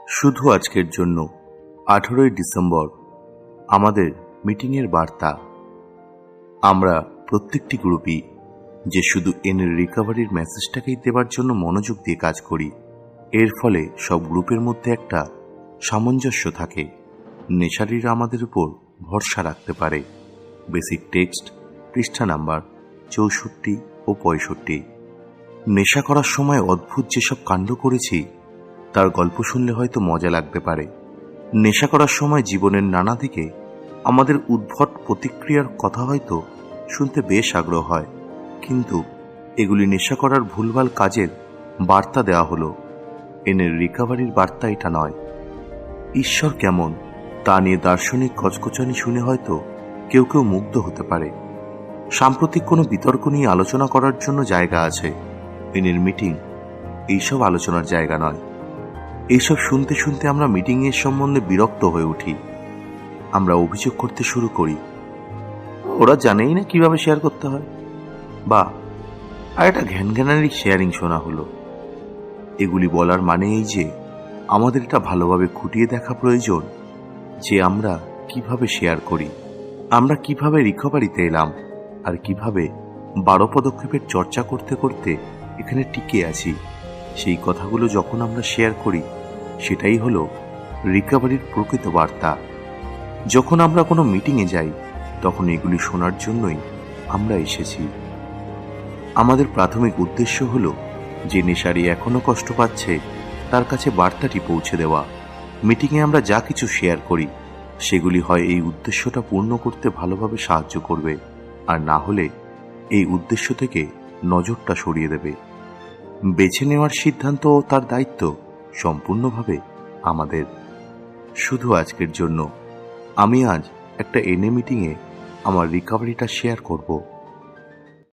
শুধু আজকের জন্য 18ই ডিসেম্বর আমাদের মিটিংয়ের বার্তা। আমরা প্রত্যেকটি গ্রুপই যে শুধু এনের রিকভারির মেসেজটাকেই দেবার জন্য মনোযোগ দিয়ে কাজ করি, এর ফলে সব গ্রুপের মধ্যে একটা সামঞ্জস্য থাকে। নেশারিরা আমাদের উপর ভরসা রাখতে পারে। বেসিক টেক্সট, পৃষ্ঠা নাম্বার 64 ও 65। নেশা করার সময় অদ্ভুত যেসব কাণ্ড করেছি তার গল্প শুনলে হয়তো মজা লাগতে পারে। নেশা করার সময় জীবনের নানা দিকে আমাদের উদ্ভট প্রতিক্রিয়ার কথা হয়তো শুনতে বেশ আগ্রহ হয়, কিন্তু এগুলি নেশা করার ভুলভাল কাজের বার্তা দেওয়া হলো। এনের রিকভারির বার্তা এটা নয়। ঈশ্বর কেমন তা নিয়ে দার্শনিক কচকচানি শুনে হয়তো কেউ কেউ মুগ্ধ হতে পারে। সাম্প্রতিক কোনো বিতর্ক নিয়ে আলোচনা করার জন্য জায়গা আছে। এনের মিটিং এইসব আলোচনার জায়গা নয়। এইসব শুনতে শুনতে আমরা মিটিংয়ের সম্বন্ধে বিরক্ত হয়ে উঠি। আমরা অভিযোগ করতে শুরু করি, ওরা জানেই না কিভাবে শেয়ার করতে হয়, বা আর একটা ঘ্যানঘ্যানারি শেয়ারিং শোনা হলো। এগুলি বলার মানে এই যে আমাদের এটা ভালোভাবে খুঁটিয়ে দেখা প্রয়োজন যে আমরা কিভাবে শেয়ার করি, আমরা কিভাবে রিকভারিতে এলাম, আর কিভাবে 12 পদক্ষেপের চর্চা করতে করতে এখানে টিকে আছি। সেই কথাগুলো যখন আমরা শেয়ার করি সেটাই হলো রিকভারির প্রকৃত বার্তা। যখন আমরা কোনো মিটিংয়ে যাই তখন এগুলি শোনার জন্যই আমরা এসেছি। আমাদের প্রাথমিক উদ্দেশ্য হলো যে নেশারি এখনো কষ্ট পাচ্ছে তার কাছে বার্তাটি পৌঁছে দেওয়া। মিটিংয়ে আমরা যা কিছু শেয়ার করি সেগুলি হয় এই উদ্দেশ্যটা পূর্ণ করতে ভালোভাবে সাহায্য করবে, আর না হলে এই উদ্দেশ্য থেকে নজরটা সরিয়ে দেবে। বেছে নেওয়ার সিদ্ধান্ত ও তার দায়িত্ব সম্পূর্ণভাবে আমাদের। শুধু আজকের জন্য আমি আজ একটা এনএ মিটিংয়ে আমার রিকভারিটা শেয়ার করব।